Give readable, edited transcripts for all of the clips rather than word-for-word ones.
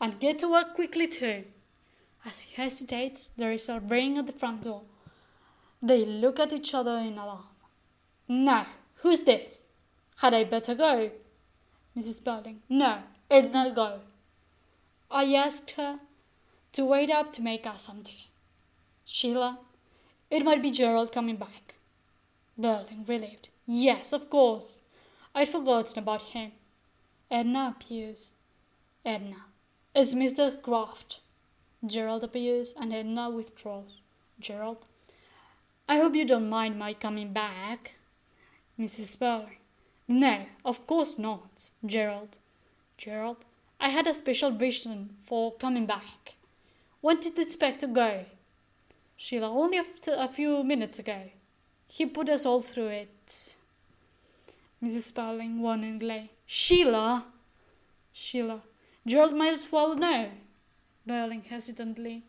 And get to work quickly too. As he hesitates, there is a ring at the front door. They look at each other in alarm. "Now, who's this? Had I better go?" Mrs. Belding. "No, Edna'll go. I asked her to wait up to make us some tea." Sheila. "It might be Gerald coming back." Belding, relieved. "Yes, of course. I'd forgotten about him." Edna appears. Edna. "It's Mr. Croft." Gerald appears and Edna withdraws. Gerald. "I hope you don't mind my coming back." Mrs. Belding. "No, of course not." Gerald. Gerald. "I had a special reason for coming back." "When did the inspector go?" Sheila. "Only after a few minutes ago. He put us all through it." Mrs. Belding, warningly. "Sheila!" Sheila. "Gerald might as well know." Belding, hastily.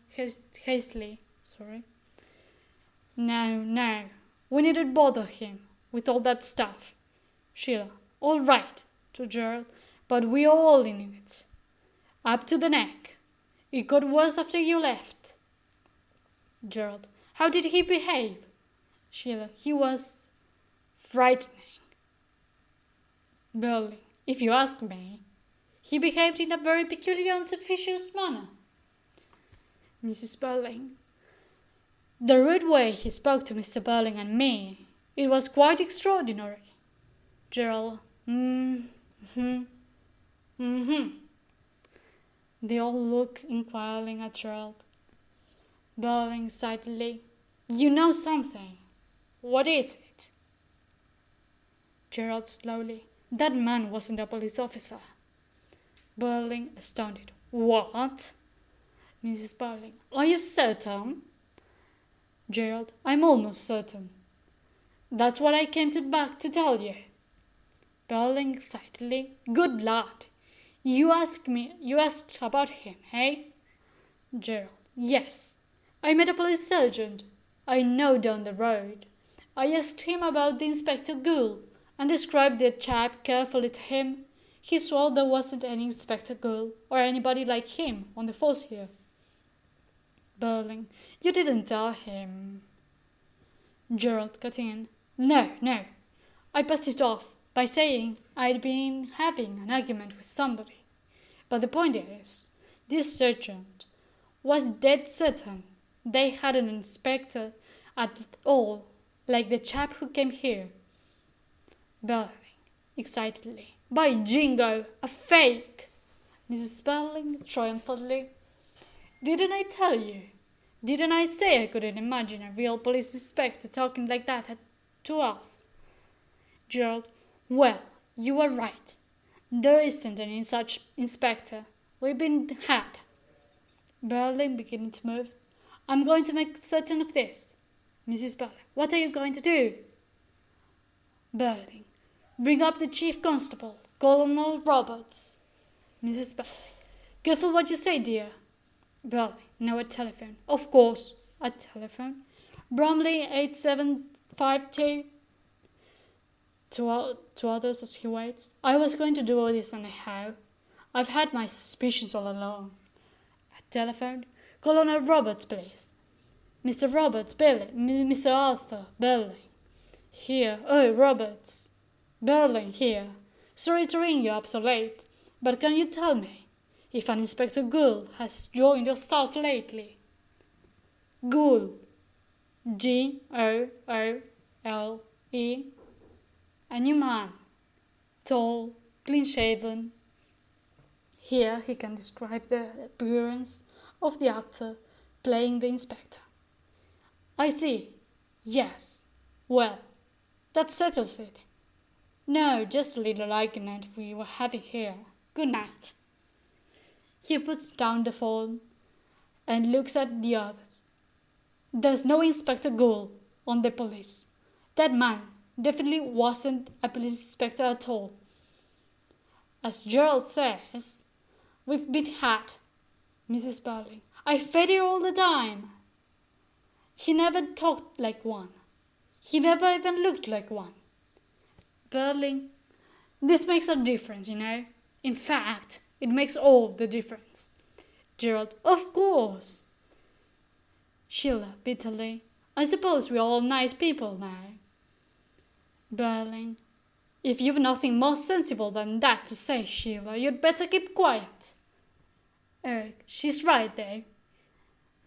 No. We needn't bother him with all that stuff." Sheila. "All right," to Gerald, "but we're all in it. Up to the neck. It got worse after you left." Gerald. "How did he behave?" Sheila. "He was frightening." Belding. "If you ask me, he behaved in a very peculiar and suspicious manner." Mrs. Belding. "The rude way he spoke to Mr. Belding and me, it was quite extraordinary." Gerald. Mm-hmm. They all look inquiring at Gerald. Belding silently. "You know something. What is it?" Gerald slowly. "That man wasn't a police officer." Belding, astounded. "What?" Mrs. Belding. "Are you certain?" Gerald. "I'm almost certain. That's what I came back to tell you." Belding excitedly. "Good lad! You asked about him, eh?" Gerald. "Yes. I met a police sergeant I know down the road. I asked him about the Inspector Gould and described the chap carefully to him. He swore there wasn't any Inspector Gould or anybody like him on the force here." Belding. "You didn't tell him." Gerald, cutting in. No. I passed it off by saying I'd been having an argument with somebody. But the point is, this sergeant was dead certain they had an inspector at all, like the chap who came here." Belding, excitedly. "By jingo, a fake!" Mrs. Belding, triumphantly. "Didn't I tell you? Didn't I say I couldn't imagine a real police inspector talking like that to us?" Gerald. "Well, you were right. There isn't any such inspector. We've been had." Belding, beginning to move. "I'm going to make certain of this." Mrs. Belding. "What are you going to do?" Belding. "Bring up the chief constable, Colonel Roberts." Mrs. Belding. "Careful what you say, dear." Belding. "Now a telephone." "Of course." A telephone. "Bromley 8752. To others as he waits. "I was going to do all this anyhow. I've had my suspicions all along." A telephone. "Colonel Roberts, please." "Mr. Roberts, Mr. Arthur Belding." "Here. Oh, Roberts." Belding, here. "Sorry to ring you up so late, but can you tell me if an Inspector Gould has joined your staff lately?" Gould. Goole. A new man. Tall, clean-shaven. Here he can describe the appearance of the actor playing the inspector. "I see. Yes. Well, that settles it. No, just a little argument we were having here. Good night." He puts down the phone and looks at the others. "There's no Inspector Gould on the police. That man definitely wasn't a police inspector at all. As Gerald says, we've been had." Mrs. Belding. "I fed it all the time. He never talked like one. He never even looked like one." Belding. "This makes a difference, you know. In fact, it makes all the difference. Gerald, of course. Sheila, bitterly, I suppose we're all nice people now. Berlin, if you've nothing more sensible than that to say, Sheila, you'd better keep quiet. Eric, she's right though.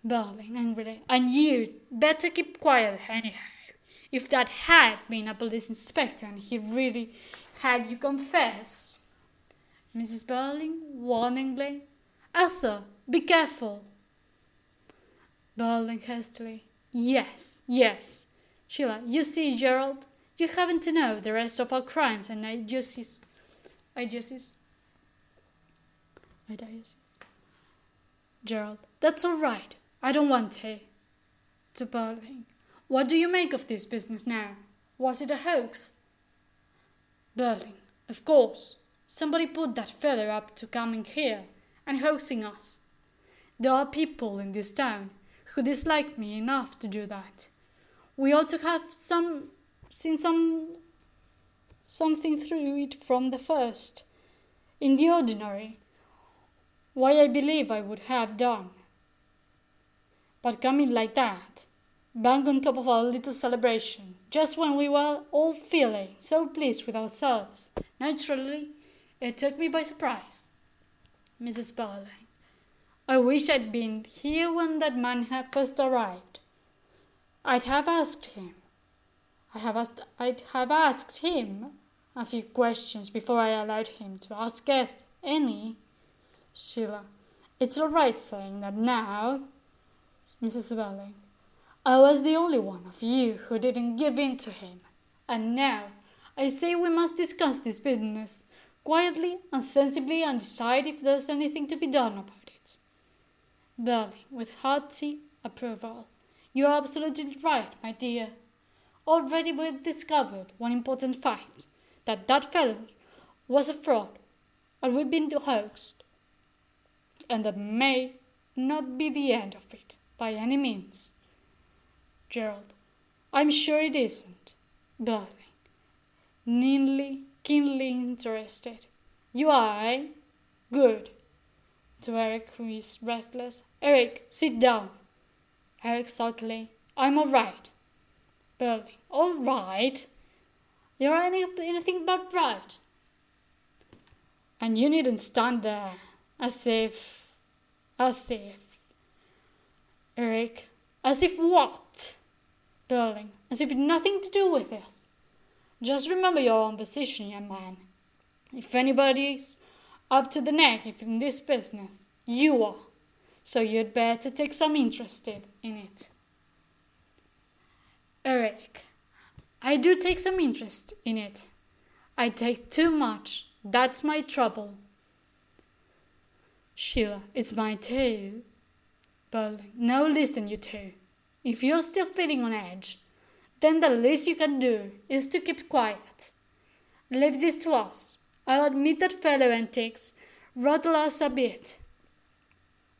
Berlin, angrily, and you'd better keep quiet anyhow. If that had been a police inspector and he really had you confess. Mrs. Berlin, warningly, Arthur, be careful. Berlin hastily, yes, yes. Sheila, you see, Gerald, you haven't to know the rest of our crimes and idiocies. Gerald, that's all right. I don't want to. To Berlin, what do you make of this business now? Was it a hoax? Berlin, of course. Somebody put that fellow up to coming here and hoaxing us. There are people in this town who dislike me enough to do that. We ought to have seen something through it from the first. In the ordinary, why I believe I would have done. But coming like that, bang on top of our little celebration, just when we were all feeling so pleased with ourselves, naturally, it took me by surprise. Mrs. Barling, I wish I'd been here when that man had first arrived. I'd have asked him a few questions before I allowed him to ask us any. Sheila, it's all right saying that now. Mrs. Barling, I was the only one of you who didn't give in to him. And now I say we must discuss this business quietly and sensibly and decide if there's anything to be done about it. Berlin, with hearty approval. You are absolutely right, my dear. Already we've discovered one important fact, that fellow was a fraud, and we've been hoaxed. And that may not be the end of it, by any means. Gerald, I'm sure it isn't. Berlin, keenly interested. You are, eh? Good. To Eric, who is restless. Eric, sit down. Eric sulkily, I'm all right. Berlin, all right? You're anything but right. And you needn't stand there as if. Eric, as if what? Berlin, as if it had nothing to do with this. Just remember your own position, young man. If anybody's up to the neck in this business, you are. So you'd better take some interest in it. Eric, I do take some interest in it. I take too much. That's my trouble. Sheila, it's mine too. Berlin, now listen, you two. If you're still feeling on edge, then the least you can do is to keep quiet. Leave this to us. I'll admit that fellow antics rattle us a bit.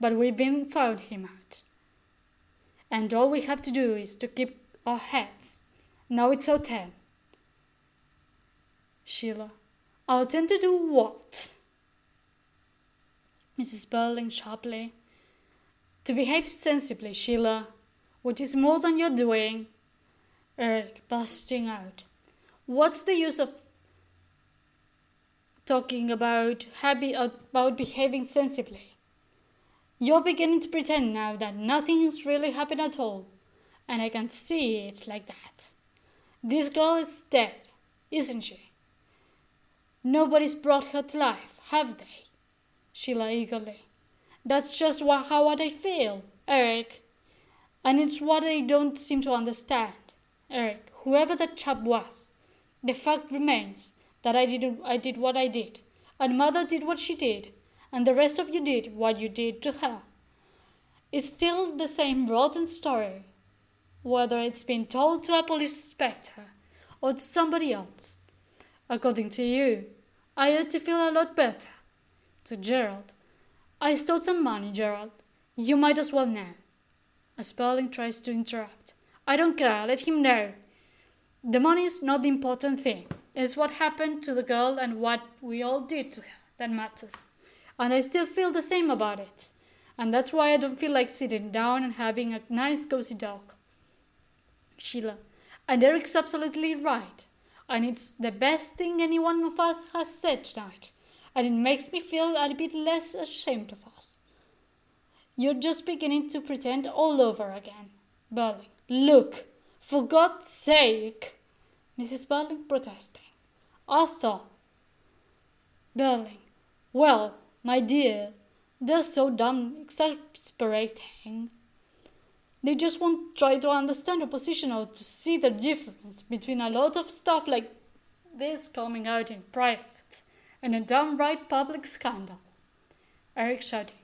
But we've been found him out. And all we have to do is to keep our heads. Now it's our turn. Sheila, our turn to do what? Mrs. Berling sharply. To behave sensibly, Sheila, which is more than you're doing. Eric, bursting out. What's the use of talking about behaving sensibly? You're beginning to pretend now that nothing's really happened at all, and I can see it's like that. This girl is dead, isn't she? Nobody's brought her to life, have they? Sheila eagerly. That's just how I feel, Eric. And it's what I don't seem to understand. Eric, whoever that chap was, the fact remains that I did what I did, and Mother did what she did, and the rest of you did what you did to her. It's still the same rotten story, whether it's been told to a police inspector or to somebody else. According to you, I ought to feel a lot better. To Gerald, I stole some money, Gerald. You might as well know. As Berling tries to interrupt. I don't care, let him know. The money's not the important thing. It's what happened to the girl and what we all did to her that matters. And I still feel the same about it. And that's why I don't feel like sitting down and having a nice cozy talk. Sheila. And Eric's absolutely right. And it's the best thing any one of us has said tonight. And it makes me feel a bit less ashamed of us. You're just beginning to pretend all over again. Burling. Look, for God's sake. Mrs. Burling protesting. Arthur. Burling. Well, my dear, they're so damn exasperating. They just won't try to understand your position or to see the difference between a lot of stuff like this coming out in private and a downright public scandal. Eric shouting.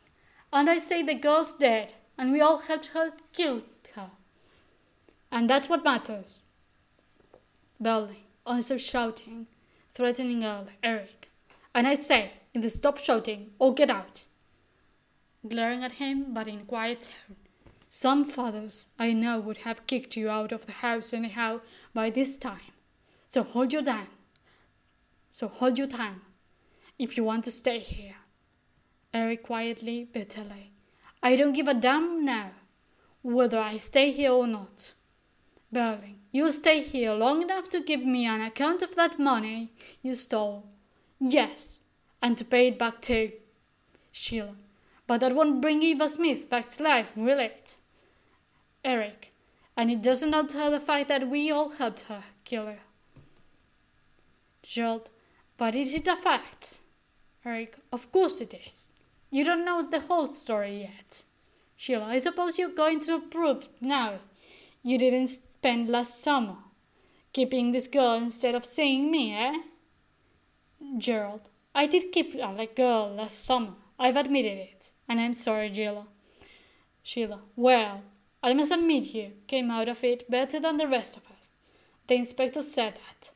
And I say the girl's dead, and we all helped her kill her. And that's what matters. Burling, also shouting, threatening Eric. And I say, either stop shouting or get out. Glaring at him, but in a quiet tone. Some fathers I know would have kicked you out of the house anyhow by this time. So hold your tongue. If you want to stay here. Eric quietly, bitterly. I don't give a damn now whether I stay here or not. Burling, you'll stay here long enough to give me an account of that money you stole. Yes, and to pay it back too. Sheila, but that won't bring Eva Smith back to life, will it? Eric, and it doesn't alter the fact that we all helped her kill her. Gerald, but is it a fact? Eric, of course it is. You don't know the whole story yet. Sheila, I suppose you're going to approve now. You didn't spend last summer keeping this girl instead of seeing me, eh? Gerald, I did keep a girl last summer. I've admitted it, and I'm sorry, Sheila, well, I must admit you came out of it better than the rest of us. The inspector said that.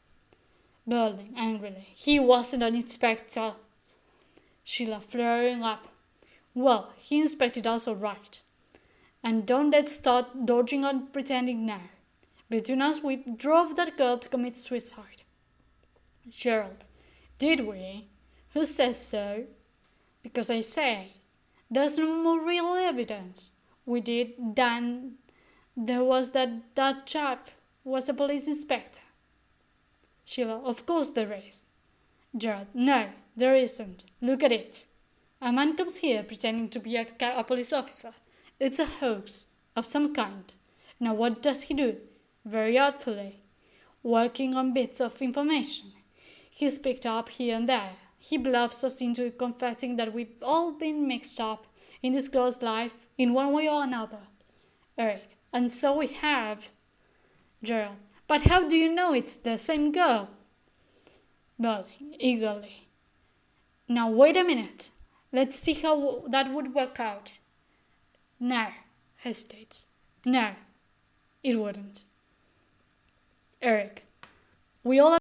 Burling angrily. He wasn't an inspector. Sheila flaring up. Well, he inspected us all right. And don't let's start dodging and pretending now. Between us, we drove that girl to commit suicide. Gerald, did we? Who says so? Because I say, there's no more real evidence. We did, then there was that chap was a police inspector. Sheila, of course there is. Gerald, no, there isn't. Look at it. A man comes here pretending to be a police officer. It's a hoax of some kind. Now what does he do? Very artfully, working on bits of information he's picked up here and there. He bluffs us into confessing that we've all been mixed up in this girl's life in one way or another. Eric, and so we have. Gerald, but how do you know it's the same girl? Burling, eagerly. Now wait a minute. Let's see how that would work out. No, hesitates. No, it wouldn't. Eric, we all